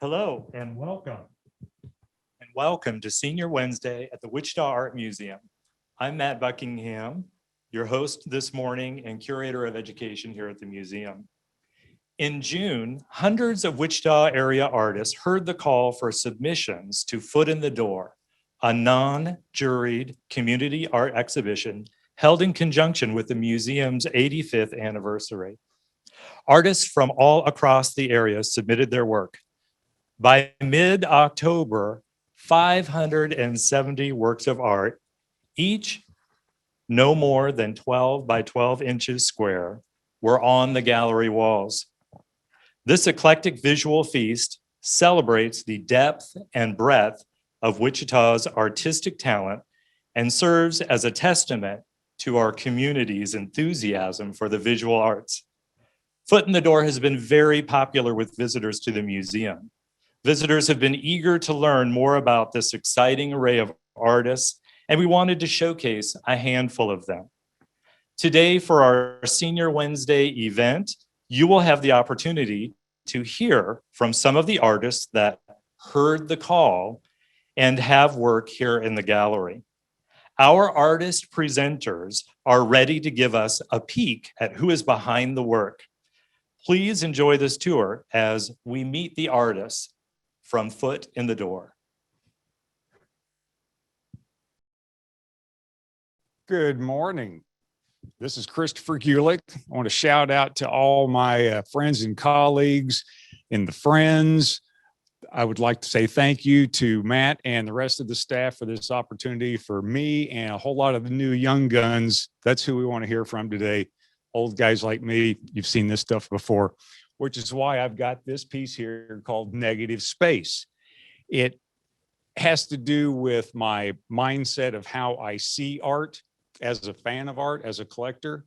Hello and welcome. And welcome to Senior Wednesday at the Wichita Art Museum. I'm Matt Buckingham, your host this morning and curator of education here at the museum. In June, hundreds of Wichita area artists heard the call for submissions to Foot in the Door, a non-juried community art exhibition held in conjunction with the museum's 85th anniversary. Artists from all across the area submitted their work. By mid-October, 570 works of art, each no more than 12 by 12 inches square, were on the gallery walls. This eclectic visual feast celebrates the depth and breadth of Wichita's artistic talent and serves as a testament to our community's enthusiasm for the visual arts. Foot in the Door has been very popular with visitors to the museum. Visitors have been eager to learn more about this exciting array of artists, and we wanted to showcase a handful of them. Today, for our Senior Wednesday event, you will have the opportunity to hear from some of the artists that heard the call and have work here in the gallery. Our artist presenters are ready to give us a peek at who is behind the work. Please enjoy this tour as we meet the artists from Foot in the Door. Good morning. This is Christopher Gulick. I want to shout out to all my friends and colleagues in the Friends. I would like to say thank you to Matt and the rest of the staff for this opportunity for me and a whole lot of the new young guns. That's who we want to hear from today. Old guys like me, you've seen this stuff before, which is why I've got this piece here called Negative Space. It has to do with my mindset of how I see art as a fan of art, as a collector.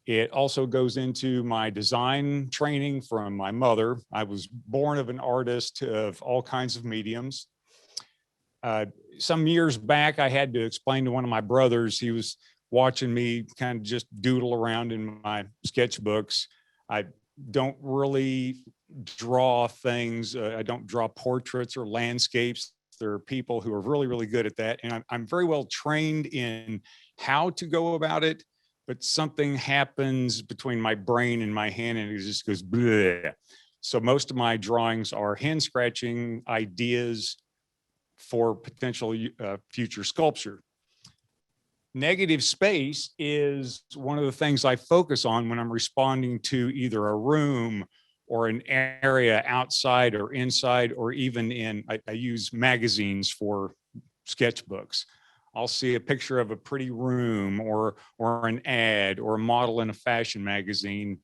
It also goes into my design training from my mother. I was born of an artist of all kinds of mediums. Some years back, I had to explain to one of my brothers, he was watching me kind of just doodle around in my sketchbooks. I don't really draw things. I don't draw portraits or landscapes. There are people who are really, really good at that. And I'm very well trained in how to go about it, but something happens between my brain and my hand and it just goes bleh. So most of my drawings are hand scratching ideas for potential future sculpture. Negative space is one of the things I focus on when I'm responding to either a room or an area outside or inside, or even in, I use magazines for sketchbooks. I'll see a picture of a pretty room or an ad or a model in a fashion magazine,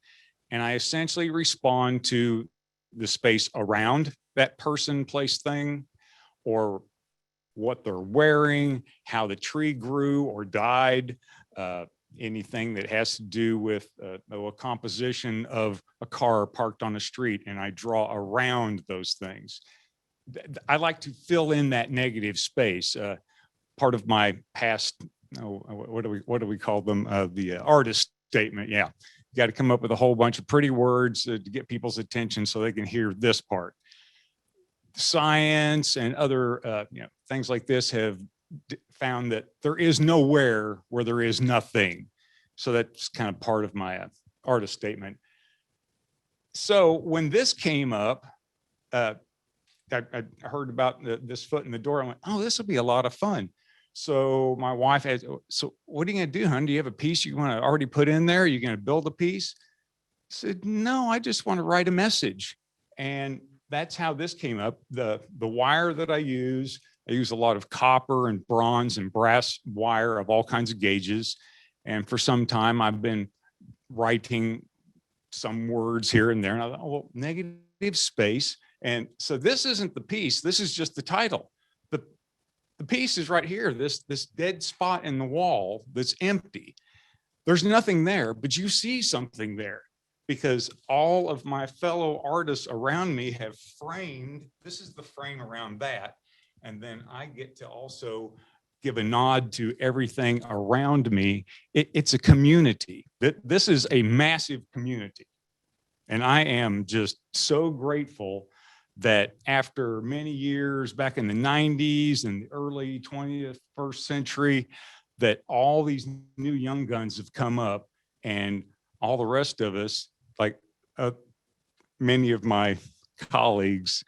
and I essentially respond to the space around that person, place, thing, or what they're wearing, how the tree grew or died, anything that has to do with a composition of a car parked on a street, and I draw around those things. I like to fill in that negative space. Part of my past, what do we call them? The artist statement. Yeah, you got to come up with a whole bunch of pretty words to get people's attention so they can hear this part. Science and other things like this have found that there is nowhere where there is nothing. So that's kind of part of my artist statement. So when this came up, I heard about this Foot in the Door. I went, oh, this will be a lot of fun. So my wife asked, so what are you going to do, hon? Do you have a piece you want to already put in there? Are you going to build a piece? I said, no, I just want to write a message. And that's how this came up. The wire that I use a lot of copper and bronze and brass wire of all kinds of gauges. And for some time, I've been writing some words here and there. And I thought, oh, well, negative space. And so this isn't the piece. This is just the title. The piece is right here, this dead spot in the wall that's empty. There's nothing there, but you see something there because all of my fellow artists around me have framed. This is the frame around that. And then I get to also give a nod to everything around me. It's a community. This is a massive community. And I am just so grateful that after many years back in the 90s and the early 21st century, that all these new young guns have come up, and all the rest of us, like many of my colleagues,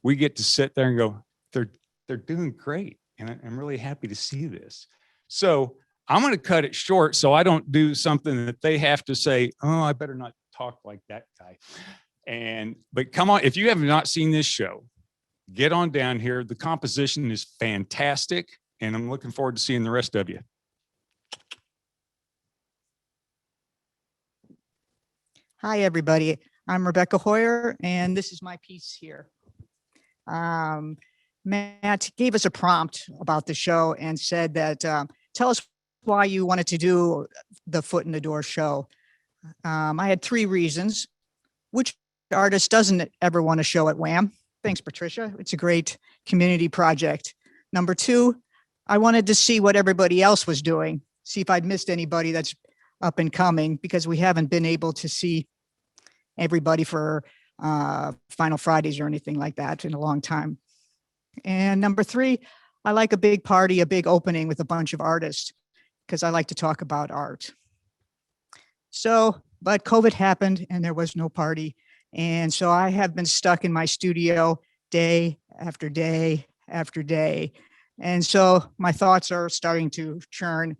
we get to sit there and go, they're doing great. And I'm really happy to see this. So I'm going to cut it short so I don't do something that they have to say, oh, I better not talk like that guy. But come on, if you have not seen this show, get on down here. The composition is fantastic, and I'm looking forward to seeing the rest of you. Hi, everybody. I'm Rebecca Hoyer, and this is my piece here. Matt gave us a prompt about the show and said that, tell us why you wanted to do the Foot in the Door show. I had 3 reasons. Which artist doesn't ever want to show at Wham? Thanks, Patricia. It's a great community project. Number 2, I wanted to see what everybody else was doing, see if I'd missed anybody that's up and coming, because we haven't been able to see everybody for Final Fridays or anything like that in a long time. And number 3, I like a big party, a big opening with a bunch of artists, because I like to talk about art. So, but COVID happened and there was no party. And so I have been stuck in my studio day after day after day. And so my thoughts are starting to churn.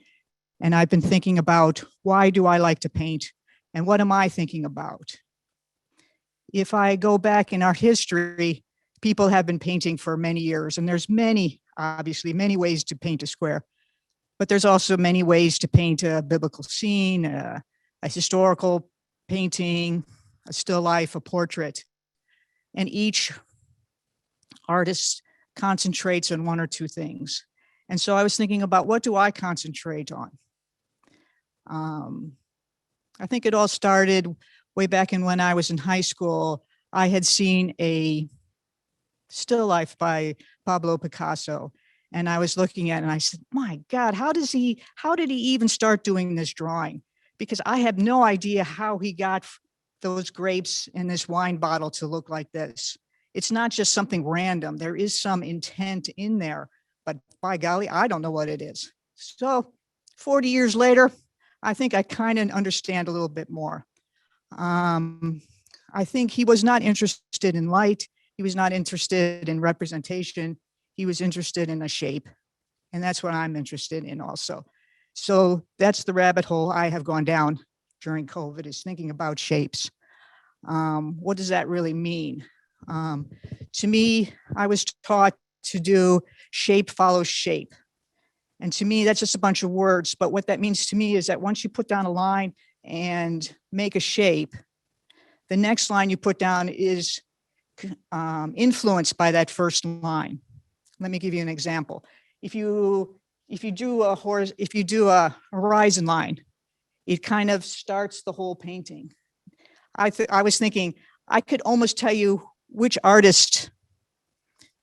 And I've been thinking about, why do I like to paint? And what am I thinking about? If I go back in our history, people have been painting for many years, and there's obviously many ways to paint a square, but there's also many ways to paint a biblical scene, a historical painting, a still life, a portrait. And each artist concentrates on 1 or 2 things. And so I was thinking about, what do I concentrate on? I think it all started way back in when I was in high school. I had seen a still life by Pablo Picasso, and I was looking at it and I said, my God, how did he even start doing this drawing? Because I have no idea how he got those grapes in this wine bottle to look like this. It's not just something random. There is some intent in there, but by golly, I don't know what it is. So 40 years later, I think I kind of understand a little bit more. I think he was not interested in light. He was not interested in representation. He was interested in a shape. And that's what I'm interested in also. So that's the rabbit hole I have gone down during COVID, is thinking about shapes. What does that really mean? To me, I was taught to do shape follows shape. And to me, that's just a bunch of words. But what that means to me is that once you put down a line and make a shape, the next line you put down is influenced by that first line. Let me give you an example. If you do a horizon line, it kind of starts the whole painting. I was thinking I could almost tell you which artist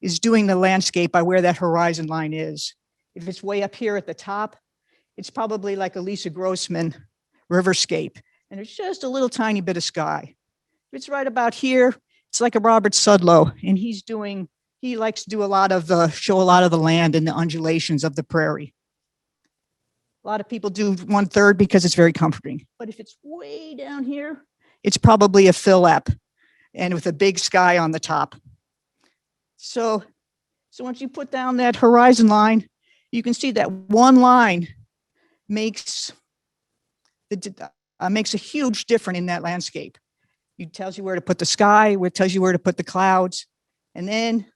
is doing the landscape by where that horizon line is. If it's way up here at the top, it's probably like a Lisa Grossman riverscape, and it's just a little tiny bit of sky. If it's right about here, it's like a Robert Sudlow, and he likes to do show a lot of the land and the undulations of the prairie. A lot of people do 1/3 because it's very comforting. But if it's way down here, it's probably a Philip, and with a big sky on the top. So once you put down that horizon line, you can see that one line makes a huge difference in that landscape. It tells you where to put the sky, it tells you where to put the clouds. And then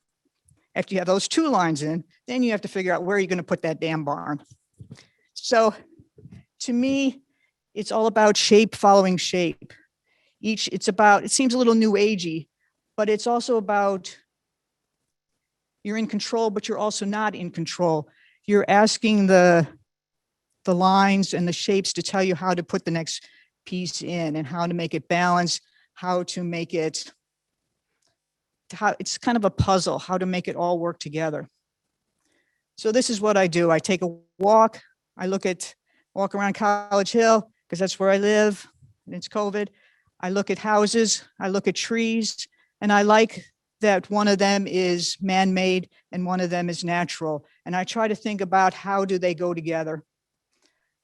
after you have those 2 lines in, then you have to figure out where you're going to put that damn barn. So to me, it's all about shape following shape. It seems a little new agey, but it's also about, you're in control, but you're also not in control. You're asking the lines and the shapes to tell you how to put the next piece in and how to make it balance, how to make it, it's kind of a puzzle, how to make it all work together. So this is what I do. I take a walk. I walk around College Hill because that's where I live and it's COVID. I look at houses, I look at trees, and I like that one of them is man-made and one of them is natural. And I try to think about how do they go together.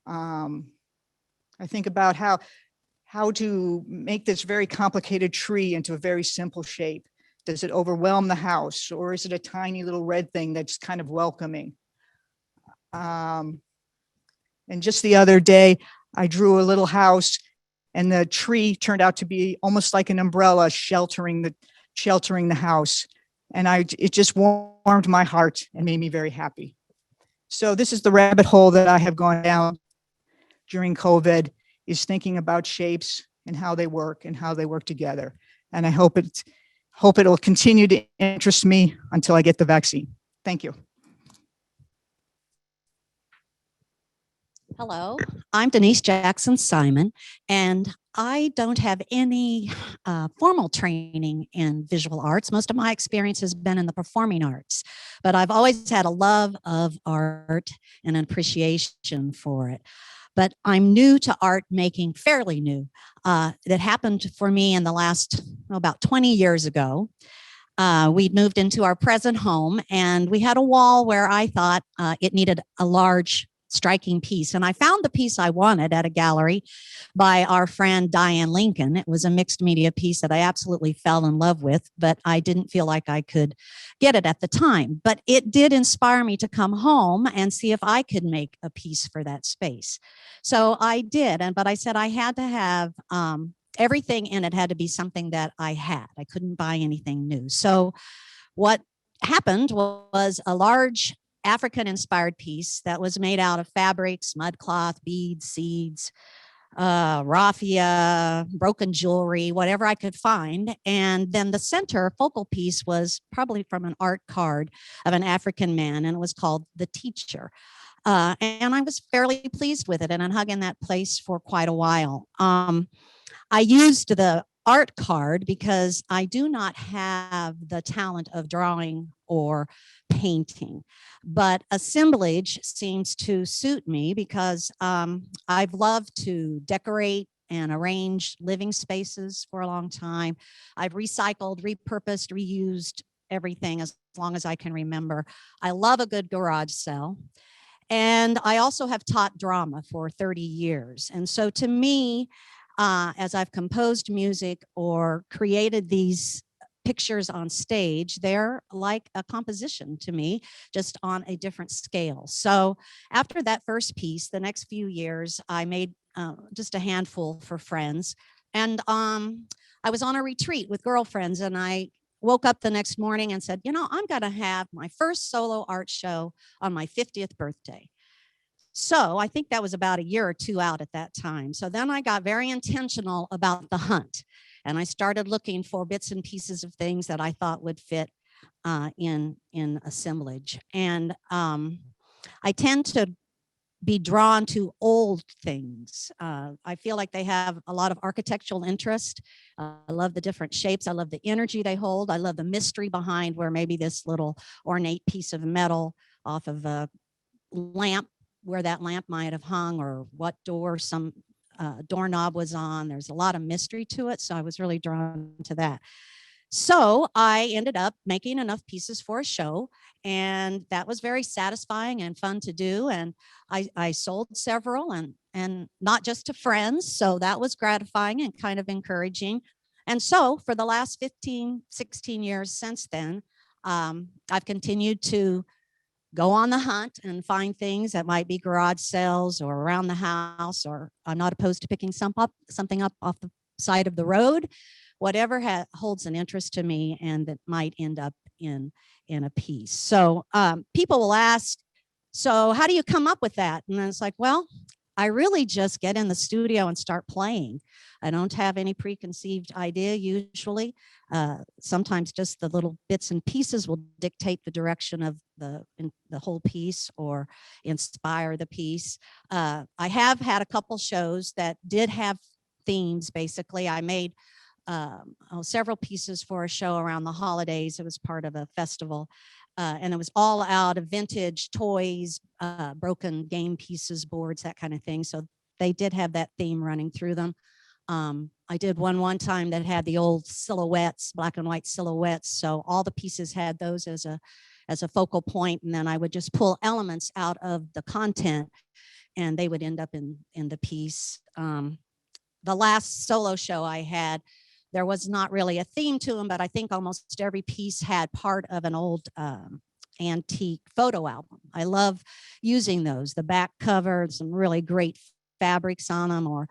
I think about how to make this very complicated tree into a very simple shape. Does it overwhelm the house, or is it a tiny little red thing that's kind of welcoming? And just the other day, I drew a little house and the tree turned out to be almost like an umbrella sheltering the house. And it just warmed my heart and made me very happy. So this is the rabbit hole that I have gone down during COVID, is thinking about shapes and how they work together. And I hope it'll continue to interest me until I get the vaccine. Thank you. Hello, I'm Denise Jackson-Simon, and I don't have any formal training in visual arts. Most of my experience has been in the performing arts, but I've always had a love of art and an appreciation for it. But I'm new to art making, fairly new. That happened for me in the last, about 20 years ago. We'd moved into our present home, and we had a wall where I thought it needed a large striking piece. And I found the piece I wanted at a gallery by our friend Diane Lincoln. It was a mixed media piece that I absolutely fell in love with, but I didn't feel like I could get it at the time. But it did inspire me to come home and see if I could make a piece for that space. So I did, but I said I had to have everything in it had to be something that I had. I couldn't buy anything new. So what happened was a large African-inspired piece that was made out of fabrics, mud cloth, beads, seeds, raffia, broken jewelry, whatever I could find. And then the center focal piece was probably from an art card of an African man, and it was called The Teacher. And I was fairly pleased with it, and I hung in that place for quite a while. I used the art card because I do not have the talent of drawing or painting, but assemblage seems to suit me because I've loved to decorate and arrange living spaces for a long time. I've recycled, repurposed, reused everything as long as I can remember. I love a good garage sale. And I also have taught drama for 30 years. And so to me, as I've composed music or created these pictures on stage, they're like a composition to me, just on a different scale. So after that first piece, the next few years, I made just a handful for friends. And I was on a retreat with girlfriends, and I woke up the next morning and said, you know, I'm going to have my first solo art show on my 50th birthday. So I think that was about a year or two out at that time. So then I got very intentional about the hunt, and I started looking for bits and pieces of things that I thought would fit in assemblage. And I tend to be drawn to old things. I feel like they have a lot of architectural interest. I love the different shapes. I love the energy they hold. I love the mystery behind where maybe this little ornate piece of metal off of a lamp, where that lamp might have hung, or what door some doorknob was on. There's a lot of mystery to it. So I was really drawn to that. So I ended up making enough pieces for a show, and that was very satisfying and fun to do. And I sold several, and not just to friends. So that was gratifying and kind of encouraging. And so for the last 15, 16 years since then, I've continued to go on the hunt and find things that might be garage sales or around the house, or I'm not opposed to picking something up off the side of the road, whatever holds an interest to me and that might end up in a piece. So people will ask, so how do you come up with that? And then it's like, well, I really just get in the studio and start playing. I don't have any preconceived idea usually. Sometimes just the little bits and pieces will dictate the direction of the whole piece or inspire the piece. I have had a couple shows that did have themes. Basically, I made several pieces for a show around the holidays. It was part of a festival. And it was all out of vintage toys, broken game pieces, boards, that kind of thing. So they did have that theme running through them. I did one time that had the old silhouettes, black and white silhouettes. So all the pieces had those as a focal point, and then I would just pull elements out of the content, and they would end up in the piece. The last solo show I had, there was not really a theme to them, but I think almost every piece had part of an old antique photo album. I love using those, the back cover, some really great fabrics on them, or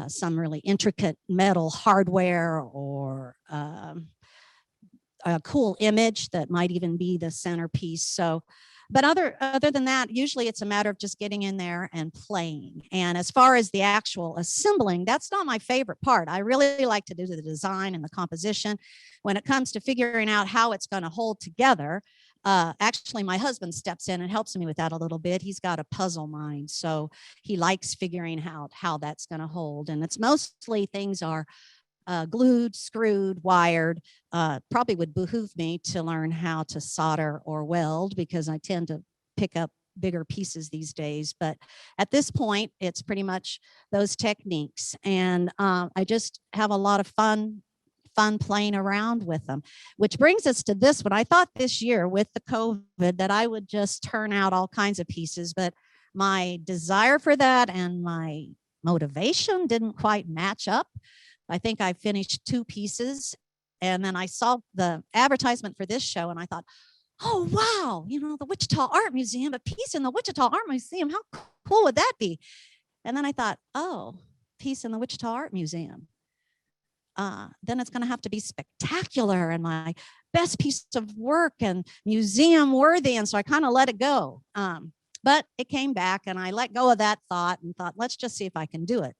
some really intricate metal hardware, or a cool image that might even be the centerpiece. So, but other than that, usually it's a matter of just getting in there and playing. And as far as the actual assembling, that's not my favorite part. I really like to do the design and the composition. When it comes to figuring out how it's going to hold together, actually my husband steps in and helps me with that a little bit. He's got a puzzle mind, so he likes figuring out how that's going to hold. And it's mostly things are glued, screwed, wired. Probably would behoove me to learn how to solder or weld, because I tend to pick up bigger pieces these days. But at this point, it's pretty much those techniques. And I just have a lot of fun playing around with them, which brings us to this one. I thought this year with the COVID that I would just turn out all kinds of pieces, but my desire for that and my motivation didn't quite match up. I think I finished 2 pieces, and then I saw the advertisement for this show and I thought, oh, wow, the Wichita Art Museum, a piece in the Wichita Art Museum, how cool would that be? And then I thought, oh, piece in the Wichita Art Museum. Then it's going to have to be spectacular and my best piece of work and museum worthy. And so I kind of let it go. But it came back and I let go of that thought and thought, let's just see if I can do it.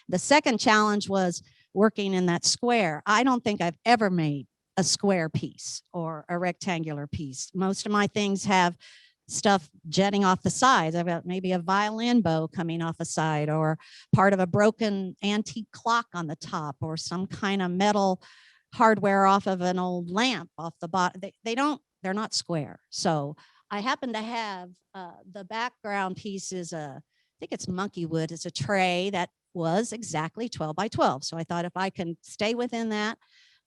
The second challenge was working in that square. I don't think I've ever made a square piece or a rectangular piece. Most of my things have stuff jetting off the sides. I've got maybe a violin bow coming off a side, or part of a broken antique clock on the top, or some kind of metal hardware off of an old lamp off the bottom. They're not square. So I happen to have the background piece is I think it's monkey wood. It's a tray that was exactly 12 by 12. So I thought if I can stay within that,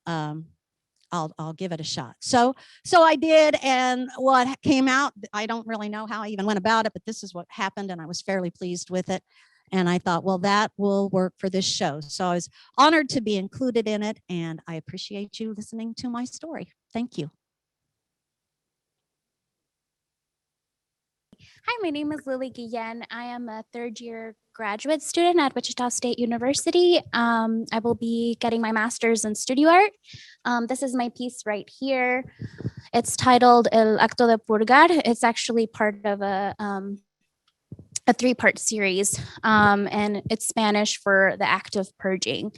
I'll give it a shot. So I did, and what came out, I don't really know how I even went about it, but this is what happened, and I was fairly pleased with it. And I thought, well, that will work for this show. So I was honored to be included in it, and I appreciate you listening to my story. Thank you. Hi, my name is Lily Guillen. I am a third-year graduate student at Wichita State University. I will be getting my master's in studio art. This is my piece right here. It's titled El Acto de Purgar. It's actually part of a 3-part series, and it's Spanish for the act of purging.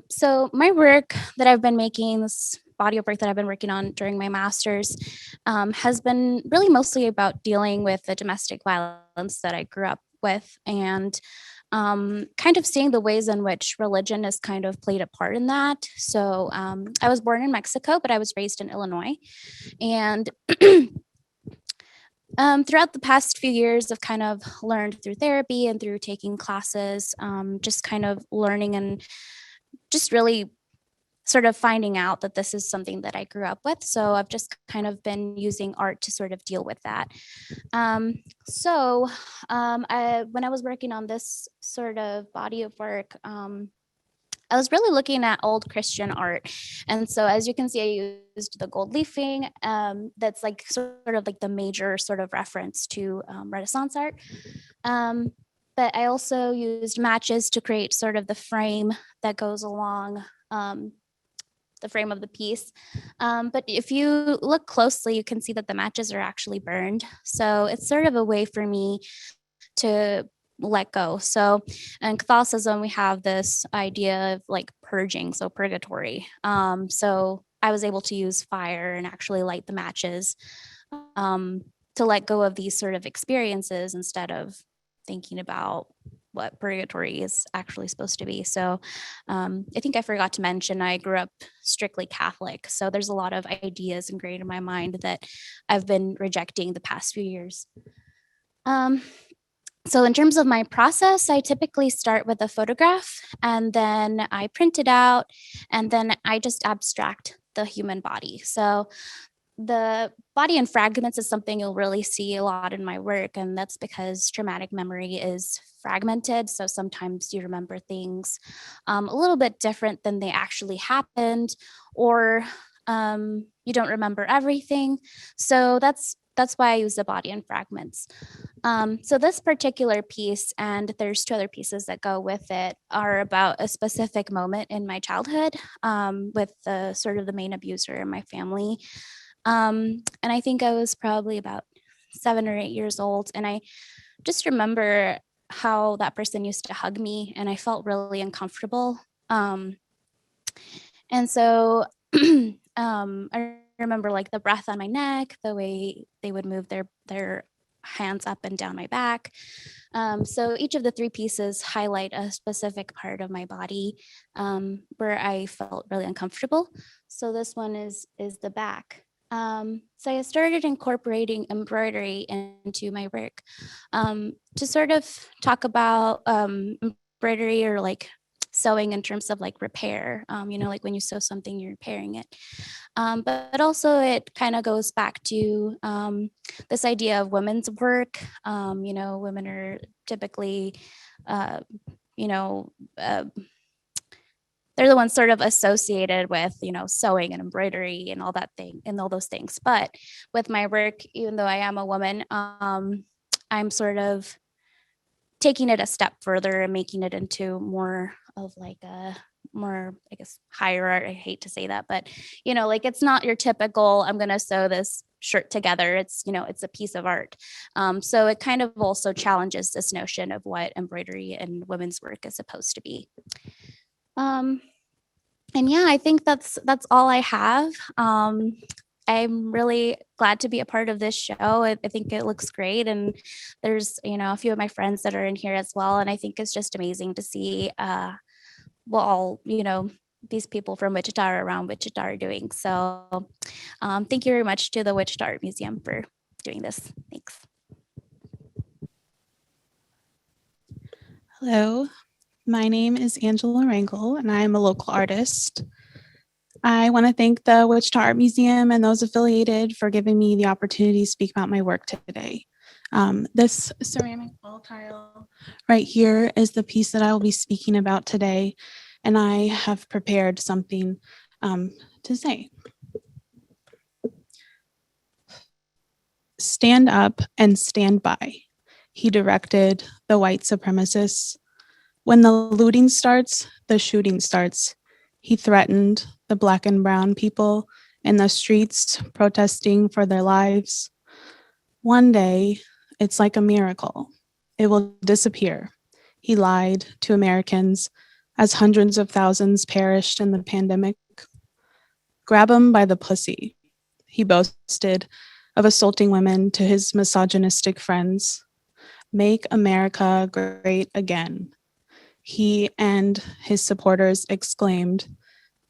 So my work that I've been making, this body of work that I've been working on during my master's, has been really mostly about dealing with the domestic violence that I grew up with, and kind of seeing the ways in which religion has kind of played a part in that. So I was born in Mexico, but I was raised in Illinois. And throughout the past few years, I've kind of learned through therapy and through taking classes, just kind of learning and just really sort of finding out that this is something that I grew up with. So I've just kind of been using art to sort of deal with that. When I was working on this sort of body of work, I was really looking at old Christian art. And so as you can see, I used the gold leafing. That's like sort of like the major sort of reference to Renaissance art. But I also used matches to create sort of the frame that goes along the frame of the piece. But if you look closely, you can see that the matches are actually burned. So it's sort of a way for me to let go. So in Catholicism, we have this idea of like purging, so purgatory. So I was able to use fire and actually light the matches to let go of these sort of experiences instead of thinking about what purgatory is actually supposed to be. So I think I forgot to mention, I grew up strictly Catholic. So there's a lot of ideas ingrained in my mind that I've been rejecting the past few years. So in terms of my process, I typically start with a photograph and then I print it out and then I just abstract the human body. So the body in fragments is something you'll really see a lot in my work, and that's because traumatic memory is fragmented. So sometimes you remember things a little bit different than they actually happened, or you don't remember everything. So that's why I use the body in fragments. So this particular piece, and there's two other pieces that go with it, are about a specific moment in my childhood with the sort of the main abuser in my family. And I think I was probably about 7 or 8 years old. And I just remember how that person used to hug me and I felt really uncomfortable. And so I remember like the breath on my neck, the way they would move their hands up and down my back. So each of the three pieces highlight a specific part of my body where I felt really uncomfortable. So this one is the back. So I started incorporating embroidery into my work to sort of talk about embroidery or like sewing in terms of like repair, like when you sew something, you're repairing it. But also it kind of goes back to this idea of women's work. Women are typically, they're the ones sort of associated with, sewing and embroidery and all that thing and all those things. But with my work, even though I am a woman, I'm sort of taking it a step further and making it into more of like a more, I guess, higher art. I hate to say that, but like it's not your typical, I'm going to sew this shirt together. It's, it's a piece of art. So it kind of also challenges this notion of what embroidery and women's work is supposed to be. And yeah, I think that's all I have. I'm really glad to be a part of this show. I think it looks great. And there's, a few of my friends that are in here as well. And I think it's just amazing to see what all, these people from Wichita or around Wichita are doing. So thank you very much to the Wichita Art Museum for doing this. Thanks. Hello, my name is Angela Rangel, and I am a local artist. I want to thank the Wichita Art Museum and those affiliated for giving me the opportunity to speak about my work today. This ceramic wall tile right here is the piece that I will be speaking about today, and I have prepared something to say. Stand up and stand by, he directed the white supremacists. When the looting starts, the shooting starts. He threatened the Black and brown people in the streets protesting for their lives. One day, it's like a miracle. It will disappear. He lied to Americans as hundreds of thousands perished in the pandemic. Grab him by the pussy, he boasted of assaulting women to his misogynistic friends. Make America great again, he and his supporters exclaimed,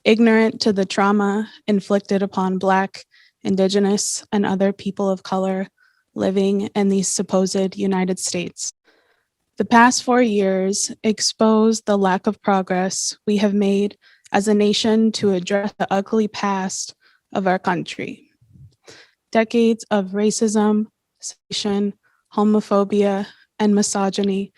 ignorant to the trauma inflicted upon Black, Indigenous, and other people of color living in these supposed United States. The past 4 years exposed the lack of progress we have made as a nation to address the ugly past of our country. Decades of racism, segregation, homophobia, and misogyny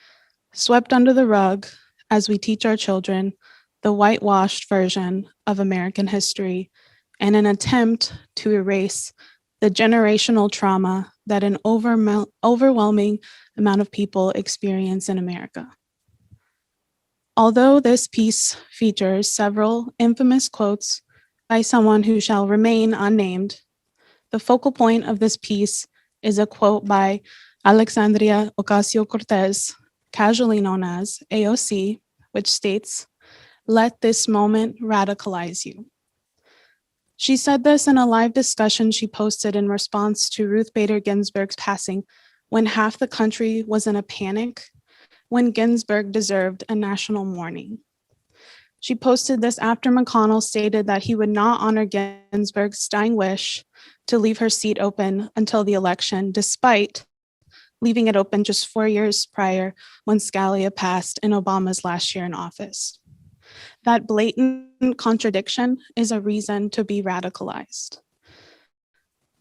swept under the rug as we teach our children the whitewashed version of American history in an attempt to erase the generational trauma that an overwhelming amount of people experience in America. Although this piece features several infamous quotes by someone who shall remain unnamed, the focal point of this piece is a quote by Alexandria Ocasio-Cortez, casually known as AOC, which states, "Let this moment radicalize you." She said this in a live discussion she posted in response to Ruth Bader Ginsburg's passing when half the country was in a panic, when Ginsburg deserved a national mourning. She posted this after McConnell stated that he would not honor Ginsburg's dying wish to leave her seat open until the election, despite leaving it open just 4 years prior when Scalia passed in Obama's last year in office. That blatant contradiction is a reason to be radicalized.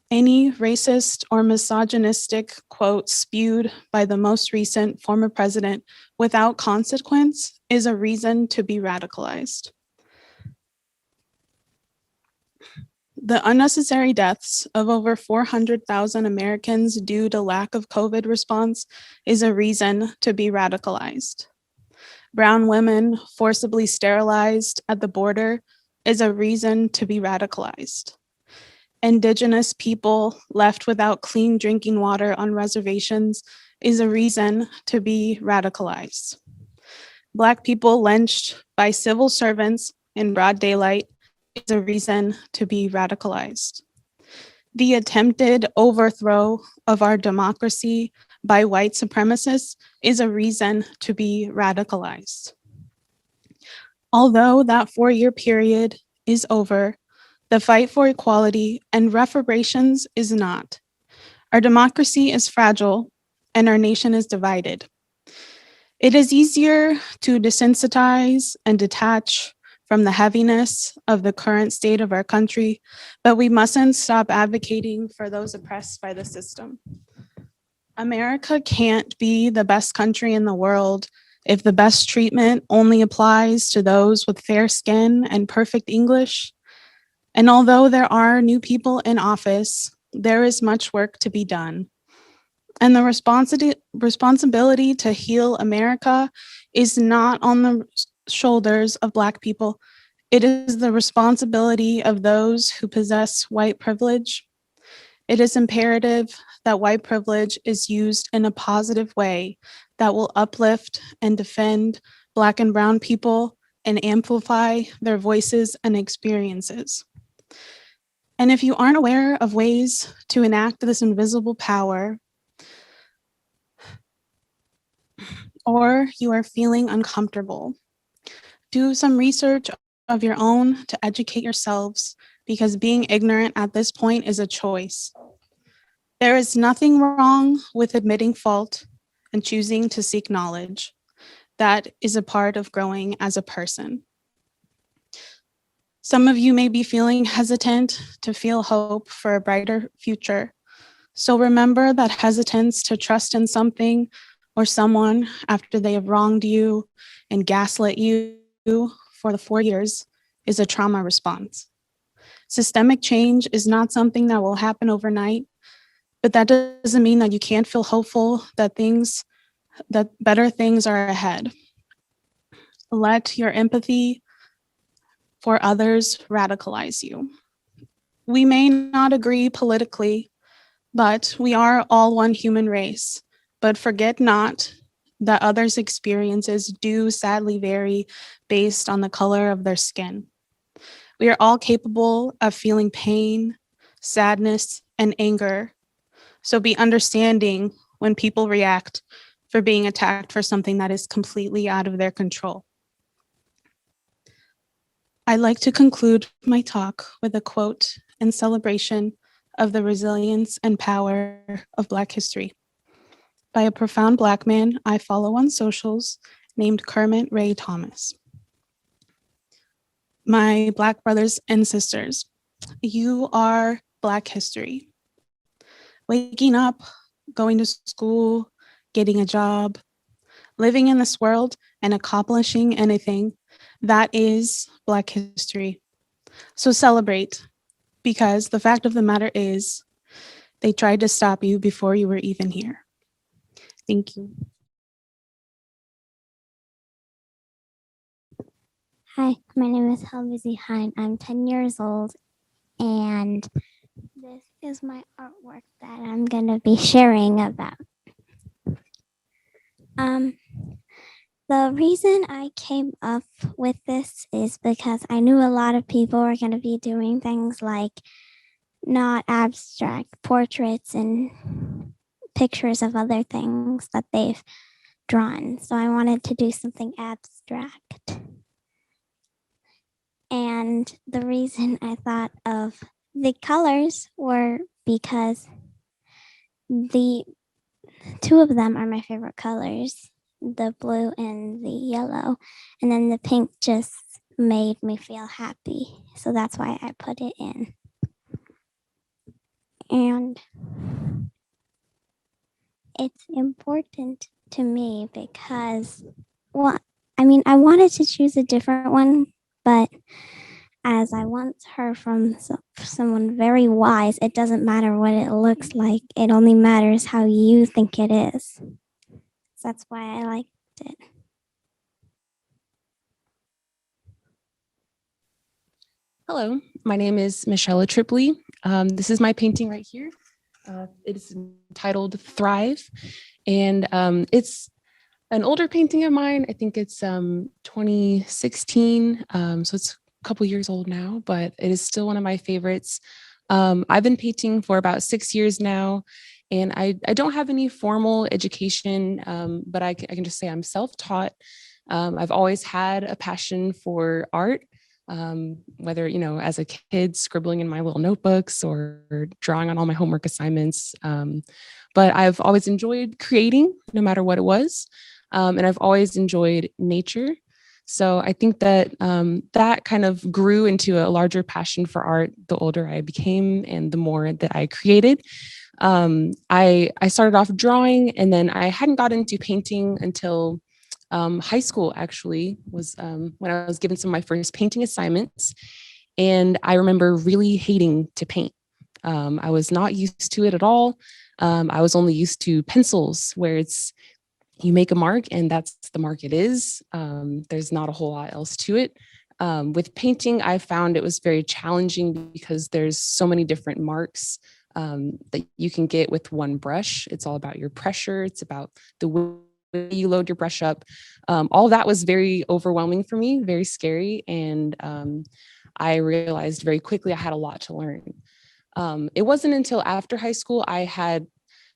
Any racist or misogynistic quote spewed by the most recent former president without consequence is a reason to be radicalized. The unnecessary deaths of over 400,000 Americans due to lack of COVID response is a reason to be radicalized. Brown women forcibly sterilized at the border is a reason to be radicalized. Indigenous people left without clean drinking water on reservations is a reason to be radicalized. Black people lynched by civil servants in broad daylight is a reason to be radicalized. The attempted overthrow of our democracy by white supremacists is a reason to be radicalized. Although that 4-year period is over, the fight for equality and reparations is not. Our democracy is fragile and our nation is divided. It is easier to desensitize and detach from the heaviness of the current state of our country, but we mustn't stop advocating for those oppressed by the system. America can't be the best country in the world if the best treatment only applies to those with fair skin and perfect English. And although there are new people in office, there is much work to be done. And the responsibility to heal America is not on the shoulders of Black people. It is the responsibility of those who possess white privilege. It is imperative that white privilege is used in a positive way that will uplift and defend Black and Brown people and amplify their voices and experiences. And if you aren't aware of ways to enact this invisible power, or you are feeling uncomfortable, do some research of your own to educate yourselves, because being ignorant at this point is a choice. There is nothing wrong with admitting fault and choosing to seek knowledge. That is a part of growing as a person. Some of you may be feeling hesitant to feel hope for a brighter future. So remember that hesitance to trust in something or someone after they have wronged you and gaslit you for the 4 years is a trauma response. Systemic change is not something that will happen overnight, but that doesn't mean that you can't feel hopeful that better things are ahead. Let your empathy for others radicalize you. We may not agree politically, but we are all one human race. But forget not that others' experiences do sadly vary based on the color of their skin. We are all capable of feeling pain, sadness, and anger. So be understanding when people react for being attacked for something that is completely out of their control. I'd like to conclude my talk with a quote in celebration of the resilience and power of Black history by a profound Black man I follow on socials named Kermit Ray Thomas. My Black brothers and sisters, you are Black history. Waking up, going to school, getting a job, living in this world and accomplishing anything, that is Black history. So celebrate, because the fact of the matter is they tried to stop you before you were even here. Thank you. Hi, my name is Helen Veazey-Heying. I'm 10 years old, and this is my artwork that I'm going to be sharing about. The reason I came up with this is because I knew a lot of people were going to be doing things like not abstract portraits and pictures of other things that they've drawn. So I wanted to do something abstract. And the reason I thought of the colors were because the two of them are my favorite colors, the blue and the yellow. And then the pink just made me feel happy. So that's why I put it in. And it's important to me because, well, I mean, I wanted to choose a different one, but as I once heard from someone very wise, it doesn't matter what it looks like. It only matters how you think it is. So that's why I liked it. Hello, my name is Michella Tripoli. This is my painting right here. It is entitled Thrive, and it's an older painting of mine. I think it's 2016, so it's a couple years old now, but it is still one of my favorites. I've been painting for about 6 years now, and I don't have any formal education, but I can just say I'm self-taught. I've always had a passion for art. Whether, as a kid scribbling in my little notebooks or drawing on all my homework assignments. But I've always enjoyed creating no matter what it was. And I've always enjoyed nature. So I think that that kind of grew into a larger passion for art the older I became and the more that I created. I started off drawing, and then I hadn't got into painting until high school. Actually was when I was given some of my first painting assignments, and I remember really hating to paint. I was not used to it at all. I was only used to pencils, where it's you make a mark and that's the mark it is. There's not a whole lot else to it. With painting, I found it was very challenging because there's so many different marks that you can get with one brush. It's all about your pressure. It's about the way you load your brush up. All that was very overwhelming for me, very scary. And I realized very quickly I had a lot to learn. It wasn't until after high school I had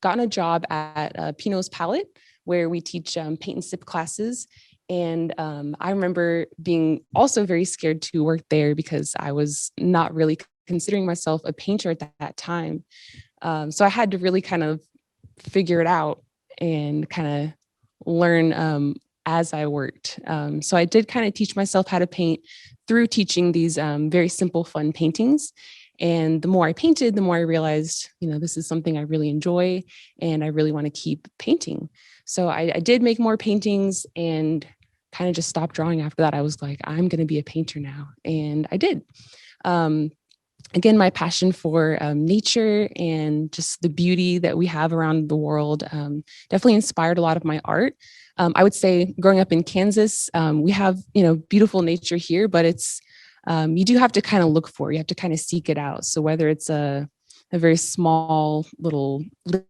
gotten a job at Pinot's Palette, where we teach paint and sip classes. And I remember being also very scared to work there because I was not really considering myself a painter at that time. So I had to really kind of figure it out and kind of learn as I worked. So I did kind of teach myself how to paint through teaching these very simple, fun paintings. And the more I painted, the more I realized, this is something I really enjoy and I really want to keep painting. So I did make more paintings and kind of just stopped drawing after that. I was like, I'm going to be a painter now. And I did. Again, my passion for nature and just the beauty that we have around the world definitely inspired a lot of my art. I would say growing up in Kansas, we have, beautiful nature here, but it's, you do have to kind of look for it. You have to kind of seek it out. So whether it's a very small little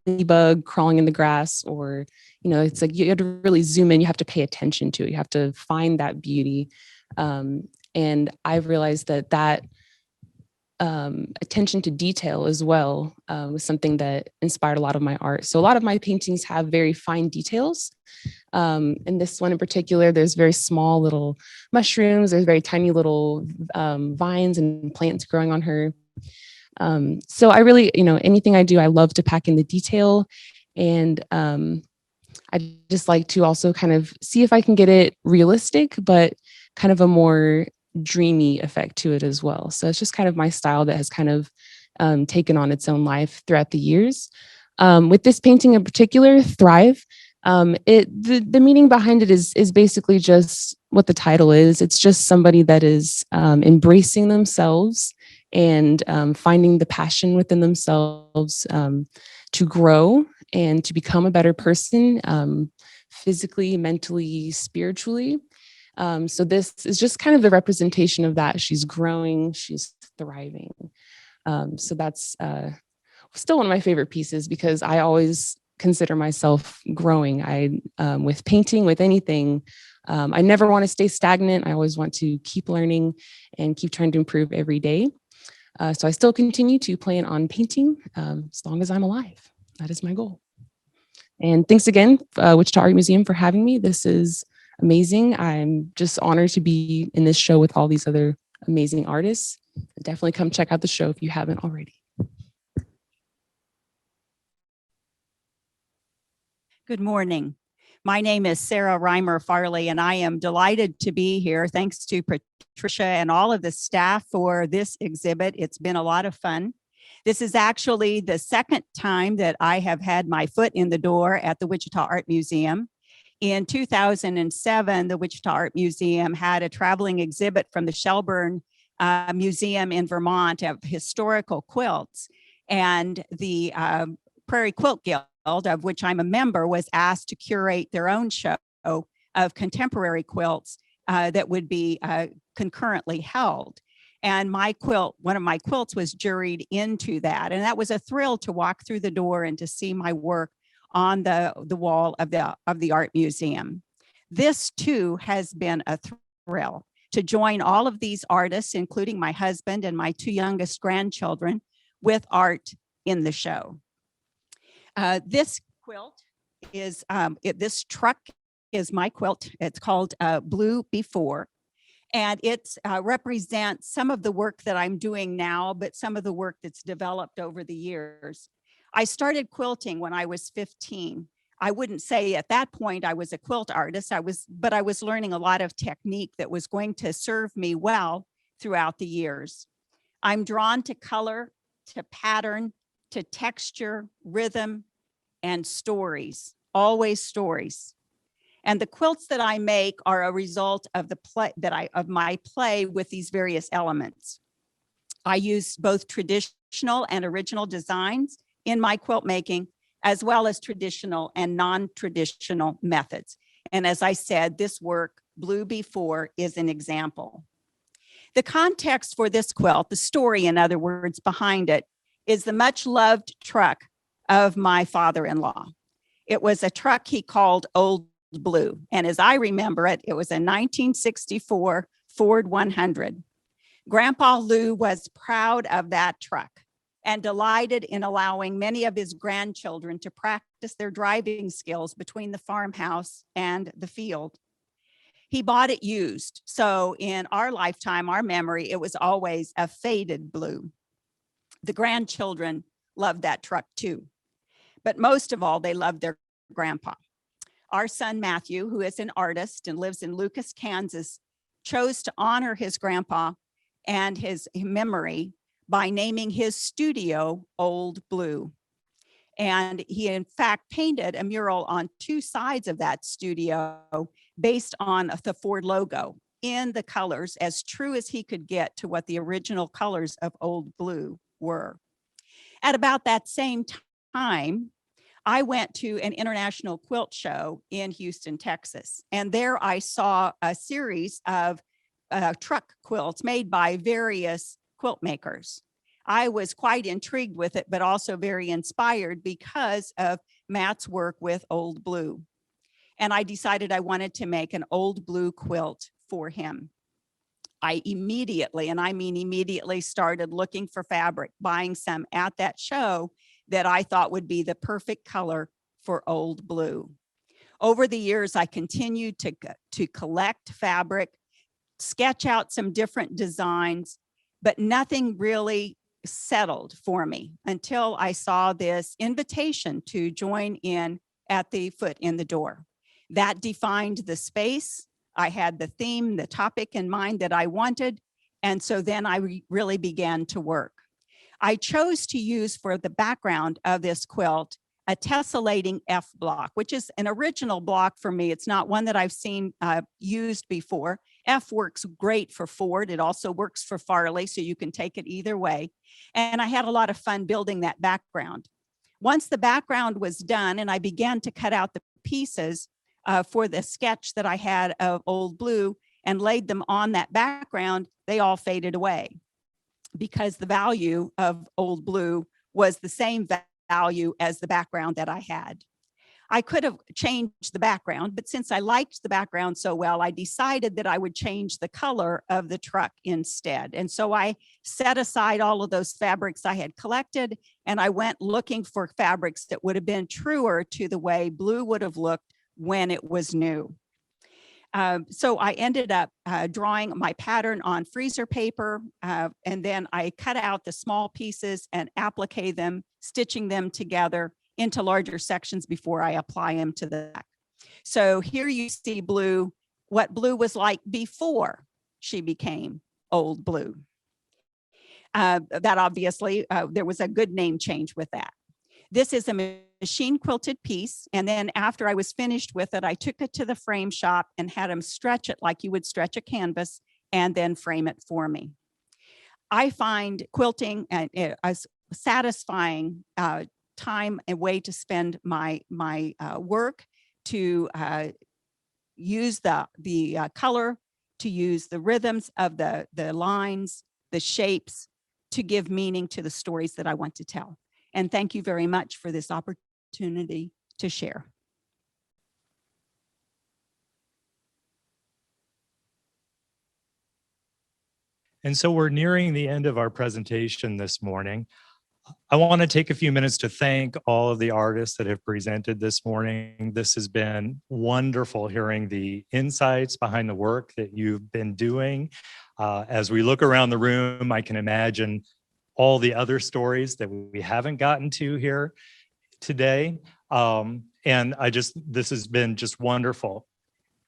ladybug crawling in the grass, or, it's like you have to really zoom in, you have to pay attention to it. You have to find that beauty. And I've realized that attention to detail as well was something that inspired a lot of my art. So a lot of my paintings have very fine details. In this one in particular, there's very small little mushrooms. There's very tiny little vines and plants growing on her. So I really, anything I do, I love to pack in the detail. And I just like to also kind of see if I can get it realistic, but kind of a more dreamy effect to it as well. So it's just kind of my style that has kind of taken on its own life throughout the years. With this painting in particular, Thrive, the meaning behind it is basically just what the title is. It's just somebody that is embracing themselves and finding the passion within themselves to grow and to become a better person, physically, mentally, spiritually. So this is just kind of the representation of that. She's growing, she's thriving. So that's still one of my favorite pieces because I always consider myself growing. With painting, with anything, I never want to stay stagnant. I always want to keep learning and keep trying to improve every day. So I still continue to plan on painting as long as I'm alive. That is my goal. And thanks again, Wichita Art Museum, for having me. This is amazing. I'm just honored to be in this show with all these other amazing artists. Definitely come check out the show if you haven't already. Good morning. My name is Sara Reimer-Farley, and I am delighted to be here. Thanks to Patricia and all of the staff for this exhibit. It's been a lot of fun. This is actually the second time that I have had my foot in the door at the Wichita Art Museum. In 2007, the Wichita Art Museum had a traveling exhibit from the Shelburne Museum in Vermont of historical quilts. And the Prairie Quilt Guild, of which I'm a member, was asked to curate their own show of contemporary quilts that would be concurrently held. And my quilt, one of my quilts, was juried into that. And that was a thrill to walk through the door and to see my work on the wall of the art museum. This too has been a thrill to join all of these artists, including my husband and my 2 youngest grandchildren, with art in the show. This quilt is, this truck is my quilt. It's called Blue Before. And it represents some of the work that I'm doing now, but some of the work that's developed over the years. I started quilting when I was 15. I wouldn't say at that point I was a quilt artist, but I was learning a lot of technique that was going to serve me well throughout the years. I'm drawn to color, to pattern, to texture, rhythm, and stories, always stories. And the quilts that I make are a result of my play with these various elements. I use both traditional and original designs in my quilt making, as well as traditional and non-traditional methods. And as I said, this work, Blue Before, is an example. The context for this quilt, the story, in other words, behind it, is the much loved truck of my father-in-law. It was a truck he called Old Blue. And as I remember it, it was a 1964 Ford 100. Grandpa Lou was proud of that truck and delighted in allowing many of his grandchildren to practice their driving skills between the farmhouse and the field. He bought it used. So in our lifetime, our memory, it was always a faded blue. The grandchildren loved that truck too. But most of all, they loved their grandpa. Our son, Matthew, who is an artist and lives in Lucas, Kansas, chose to honor his grandpa and his memory by naming his studio Old Blue. And he, in fact, painted a mural on 2 sides of that studio based on the Ford logo in the colors as true as he could get to what the original colors of Old Blue were. At about that same time, I went to an international quilt show in Houston, Texas, and there I saw a series of truck quilts made by various quilt makers. I was quite intrigued with it, but also very inspired because of Matt's work with Old Blue. And I decided I wanted to make an Old Blue quilt for him. I immediately, and I mean immediately, started looking for fabric, buying some at that show that I thought would be the perfect color for Old Blue. Over the years, I continued to collect fabric, sketch out some different designs, but nothing really settled for me until I saw this invitation to join in at the Foot in the Door. That defined the space. I had the theme, the topic in mind that I wanted, and so then I really began to work. I chose to use for the background of this quilt a tessellating F block, which is an original block for me. It's not one that I've seen used before. F works great for Ford. It also works for Farley, so you can take it either way. And I had a lot of fun building that background. Once the background was done and I began to cut out the pieces for the sketch that I had of Old Blue and laid them on that background, they all faded away because the value of Old Blue was the same value as the background that I had. I could have changed the background, but since I liked the background so well, I decided that I would change the color of the truck instead. And so I set aside all of those fabrics I had collected, and I went looking for fabrics that would have been truer to the way blue would have looked when it was new. So I ended up drawing my pattern on freezer paper, and then I cut out the small pieces and applique them, stitching them together into larger sections before I apply them to the back. So here you see Blue, what Blue was like before she became Old Blue. That obviously, there was a good name change with that. This is a machine quilted piece. And then after I was finished with it, I took it to the frame shop and had them stretch it like you would stretch a canvas and then frame it for me. I find quilting a satisfying time and way to spend my work, to use the color, to use the rhythms of the lines, the shapes, to give meaning to the stories that I want to tell. And thank you very much for this opportunity to share. And so we're nearing the end of our presentation this morning. I want to take a few minutes to thank all of the artists that have presented this morning. This has been wonderful hearing the insights behind the work that you've been doing. As we look around the room, I can imagine all the other stories that we haven't gotten to here today. And this has been just wonderful,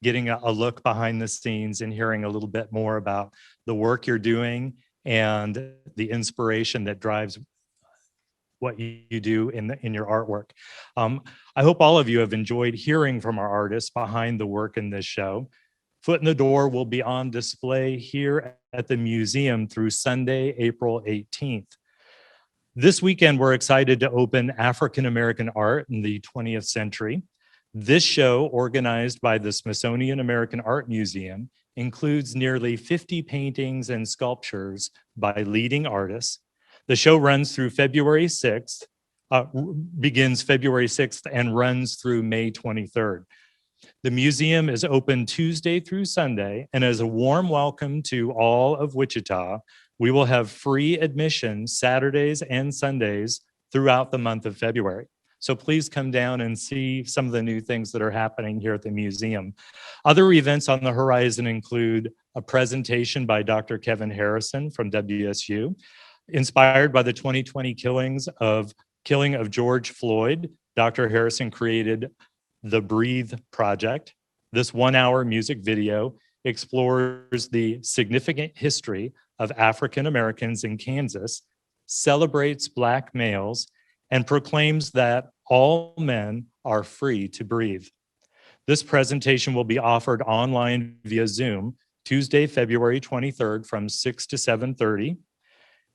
getting a look behind the scenes and hearing a little bit more about the work you're doing and the inspiration that drives what you do in your artwork. I hope all of you have enjoyed hearing from our artists behind the work in this show. Foot in the Door will be on display here at the museum through Sunday, April 18th. This weekend, we're excited to open African American Art in the 20th Century. This show, organized by the Smithsonian American Art Museum, includes nearly 50 paintings and sculptures by leading artists. The show runs through February 6th, begins February 6th and runs through May 23rd. The museum is open Tuesday through Sunday, and as a warm welcome to all of Wichita, we will have free admission Saturdays and Sundays throughout the month of February. So please come down and see some of the new things that are happening here at the museum. Other events on the horizon include a presentation by Dr. Kevin Harrison from WSU, inspired by the 2020 killing of George Floyd. Dr. Harrison created the Breathe Project. This 1-hour music video explores the significant history of African Americans in Kansas, celebrates Black males, and proclaims that all men are free to breathe. This presentation will be offered online via Zoom Tuesday, February 23rd from 6 to 7:30.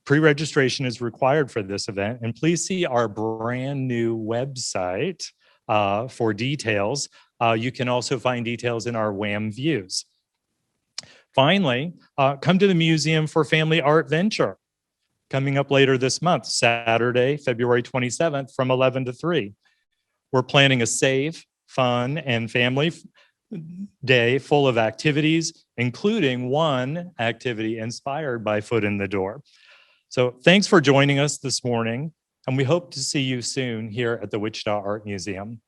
Pre-registration is required for this event, and please see our brand new website for details. You can also find details in our WAM views. Finally, come to the museum for Family Art Venture, coming up later this month, Saturday, February 27th from 11 to 3. We're planning a safe, fun, and family day full of activities, including one activity inspired by Foot in the Door. So thanks for joining us this morning, and we hope to see you soon here at the Wichita Art Museum.